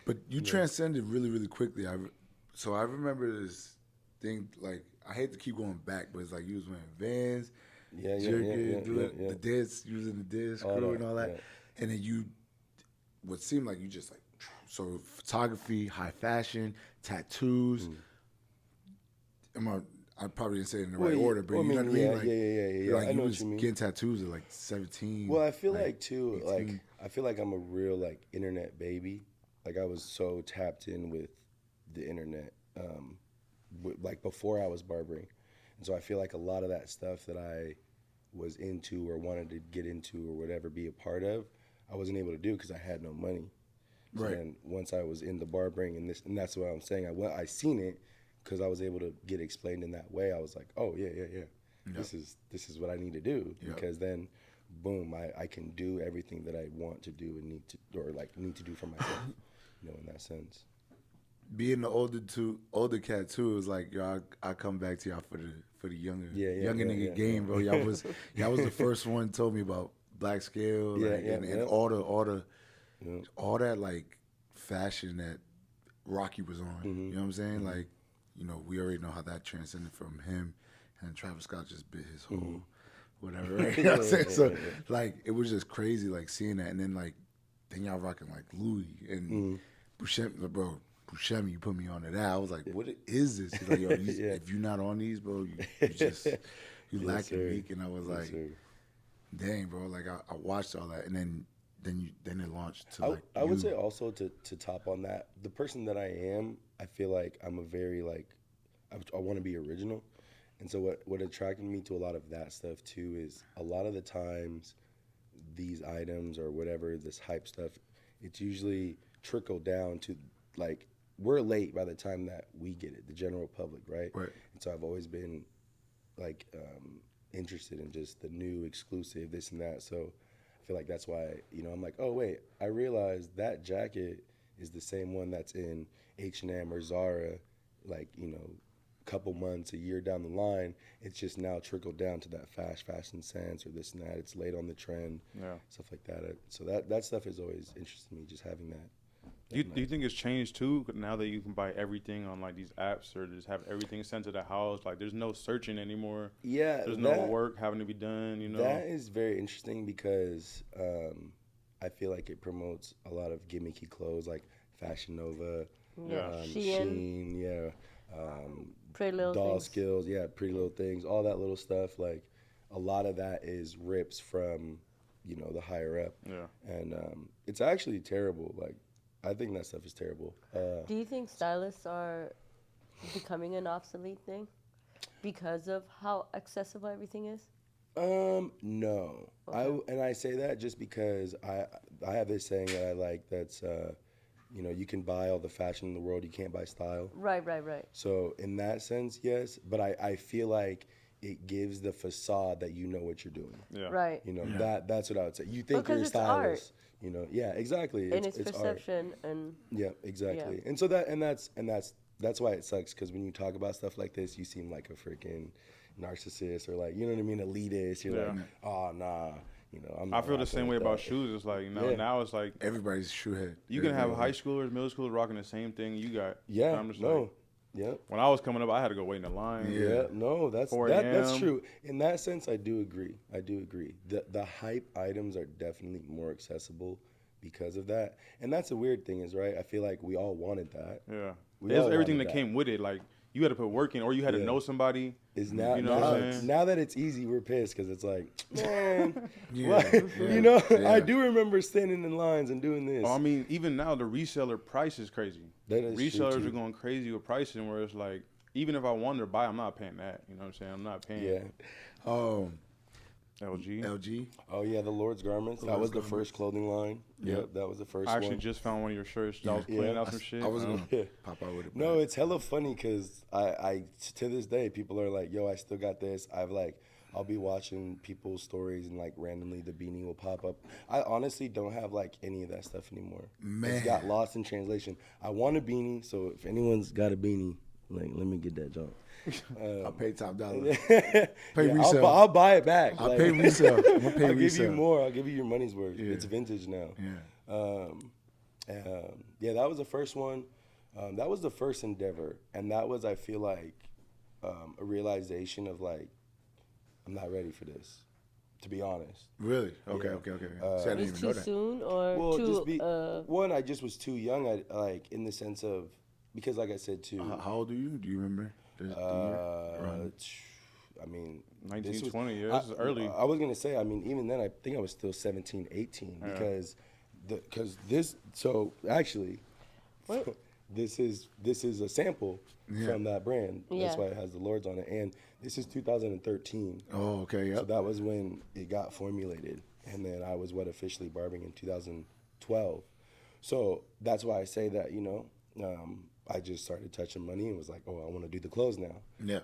But you transcended really, really quickly. So I remember this thing, like, I hate to keep going back, but it's like you was wearing Vans, the disc, using the disc, screw and all that. Yeah. And then you would seem like you just like, so photography, high fashion, tattoos. I probably didn't say it in the right order, but you know what I mean? Yeah. Like I you know was what you mean. getting tattoos at like 17. Well, I feel like too, 18. like I feel like I'm a real like internet baby. Like I was so tapped in with the internet, like before I was barbering, and so I feel like a lot of that stuff that I was into or wanted to get into or whatever, be a part of, I wasn't able to do because I had no money. So then once I was in the barbering and that's what I'm saying. I seen it because I was able to get explained in that way. I was like, oh yeah. Yep. This is what I need to do because then, boom, I can do everything that I want to do and need to do for myself. In that sense. Being the older cat too, is like, yo, I come back to y'all for the younger nigga game, bro. Y'all was the first one told me about black scale, and all that like fashion that Rocky was on. You know what I'm saying? Like, we already know how that transcended from him, and Travis Scott just bit his whole whatever. Right? You know what I'm saying? So like, it was just crazy, like seeing that, and then y'all rocking like Louis and Buscemi, bro. Buscemi, you put me onto that. I was like, what is this? He's like, yo, if you're not on these, bro, you lacking weak. And I was like, dang, bro. Like I watched all that, and then it launched to like. I would say also to top on that, the person that I am, I feel like I'm a very like, I want to be original, and so what attracted me to a lot of that stuff too is a lot of the times, these items or whatever, this hype stuff, it's usually trickled down to like, we're late by the time that we get it, the general public, right? Right. And so I've always been like interested in just the new exclusive, this and that. So I feel like that's why, I'm like, oh wait, I realized that jacket is the same one that's in H&M or Zara, like, couple months, a year down the line. It's just now trickled down to that fashion sense or this and that. It's late on the trend, stuff like that. So that stuff has always interested me, just having that. Do you think it's changed too now that you can buy everything on like these apps or just have everything sent to the house? Like there's no searching anymore. Yeah, there's no work having to be done. That is very interesting because I feel like it promotes a lot of gimmicky clothes like Fashion Nova, Shein, Pretty Little Doll Things. Skills, Pretty Little Things, all that little stuff. Like a lot of that is rips from the higher up. Yeah, and it's actually terrible. Like. I think that stuff is terrible. Do you think stylists are becoming an obsolete thing because of how accessible everything is? No. Okay. I say that just because I have this saying that I like that's you can buy all the fashion in the world, you can't buy style. Right. So in that sense, yes, but I feel like it gives the facade that you know what you're doing. Yeah. Right. That's what I would say. You think you're a stylist. Exactly. And it's perception art. and Exactly. Yeah. And so that's why it sucks, because when you talk about stuff like this, you seem like a freaking narcissist or like, you know what I mean, elitist. You're like, oh nah, I feel the same way about shoes. It's like now it's like everybody's shoe head. You can have high schoolers, middle schoolers rocking the same thing you got. Yeah. I'm just like, Yep. When I was coming up, I had to go wait in the line. Yeah, no, that's true. In that sense, I do agree. The hype items are definitely more accessible because of that. And that's the weird thing is, right, I feel like we all wanted that. Yeah. There's everything that came with it. Like, you had to put work in or you had to know somebody. Is now, now that it's easy, we're pissed because it's like, man, I do remember standing in lines and doing this. I mean, even now, the reseller price is crazy. That is Resellers are going crazy with pricing where it's like, even if I wanted to buy, I'm not paying that. You know what I'm saying? I'm not paying. Yeah. LG. Oh, yeah, the Lord's Garments. That was the first clothing line. Yep, that was the first one. I actually just found one of your shirts. I was playing out some shit. I was going to pop out with it. No, it's hella funny because I to this day, people are like, yo, I still got this. I'll be watching people's stories and like randomly the beanie will pop up. I honestly don't have like any of that stuff anymore. Man. It's got lost in translation. I want a beanie, so if anyone's got a beanie, like let me get that junk. I'll pay top dollar. Pay resale. I'll buy it back. I'll pay resale. I'm gonna pay I'll resale. give you more. I'll give you your money's worth. Yeah. It's vintage now. Yeah. Yeah, that was the first one. That was the first endeavor, and that was, I feel like, a realization of like, I'm not ready for this, to be honest. Really? Okay, Yeah. okay. So I didn't even know Too that. soon or Well, too? one, I just was too young. I like in the sense of because, like I said, too. How old are you? Do you remember the year? Around- I mean, 19, 20 years. This is early. I was gonna say. I mean, even then, I think I was still 17, 18 because this. So actually, What? this is a sample from that brand. Yeah. That's why it has the Lords on it, and this is 2013. Oh, okay, yep. So that was when it got formulated, and then I was officially barbering in 2012. So that's why I say that I just started touching money and was like, oh, I want to do the clothes now. Yeah.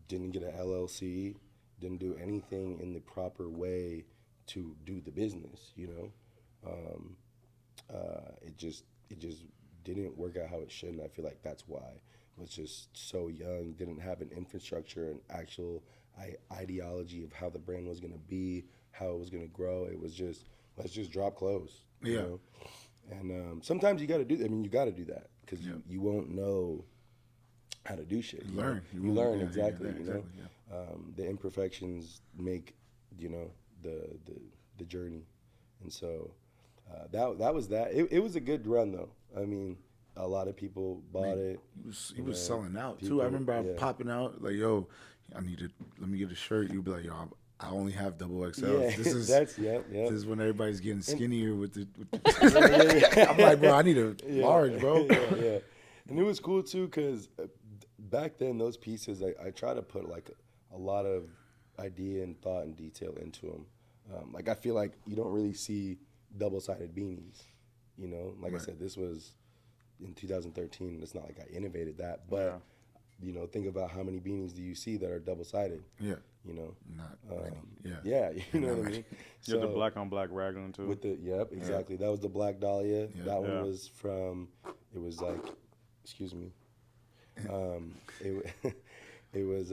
Didn't get an LLC, didn't do anything in the proper way to do the business. It just didn't work out how it should, and I feel like that's why. Was just so young, didn't have an infrastructure, an actual ideology of how the brand was going to be, how it was going to grow. It was just, let's just drop clothes. You know? And sometimes you got to do that. I mean, you got to do that because you won't know how to do shit. You learn, exactly. Exactly, the imperfections make, the journey. And so that was that. It was a good run, though. I mean, a lot of people bought it. He was selling out too. I remember popping out like, "Yo, let me get a shirt." You'd be like, "Yo, I only have double XL." Yeah, This is this is when everybody's getting skinnier with the. I'm like, bro, I need a large, bro. Yeah. And it was cool too because back then those pieces, I try to put like a lot of idea and thought and detail into them. Like I feel like you don't really see double-sided beanies. Like I said, this was in 2013. It's not like I innovated that, but think about how many beanies do you see that are double-sided? Yeah. Not many. Yeah. Yeah, you know what I mean? You have the black on black raglan too. Exactly. That was the Black Dahlia. Yeah. That one was from, it was like, excuse me. It was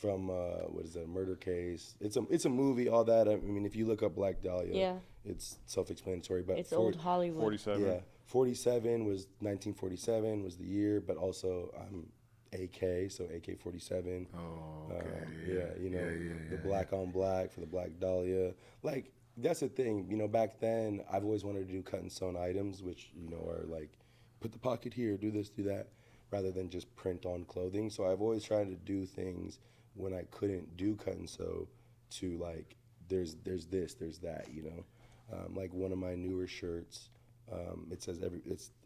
from, what is that, Murder Case. It's a movie, all that. I mean, if you look up Black Dahlia, it's self-explanatory. But it's old Hollywood. 47. Yeah. 47 was 1947 was the year, but also I'm AK, so AK-47. Oh, okay. The black on black for the Black Dahlia. Like, that's the thing. Back then, I've always wanted to do cut and sewn items, which, are like, put the pocket here, do this, do that, rather than just print on clothing. So I've always tried to do things when I couldn't do cut and sew to, like, there's this, there's that, like one of my newer shirts, it says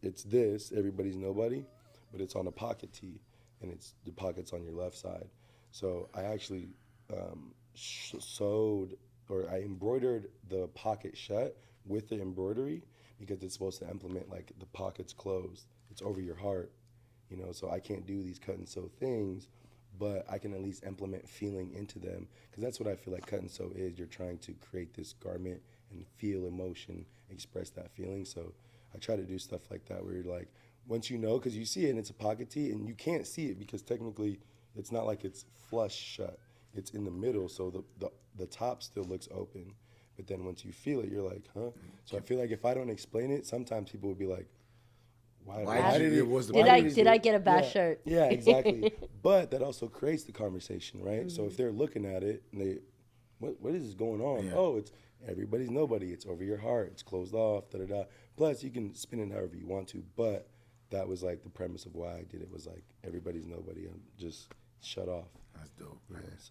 it's this, everybody's nobody, but it's on a pocket tee. And it's the pockets on your left side. So I actually sewed, or I embroidered the pocket shut with the embroidery because it's supposed to implement like the pockets closed. It's over your heart, so I can't do these cut and sew things, but I can at least implement feeling into them because that's what I feel like cut and sew is. You're trying to create this garment and feel emotion, express that feeling. So I try to do stuff like that where you're like, once because you see it and it's a pocket tee and you can't see it because technically it's not like it's flush shut. It's in the middle, so the top still looks open. But then once you feel it, you're like, huh? So I feel like if I don't explain it, sometimes people would be like, why did I get a bad shirt? Yeah, exactly. But that also creates the conversation, right? Mm-hmm. So if they're looking at it and they, what is going on? Yeah. Oh, it's everybody's nobody. It's over your heart. It's closed off, da-da-da. Plus, you can spin it however you want to, but that was like the premise of why I did it was like everybody's nobody. I'm just shut off. That's dope, man. So.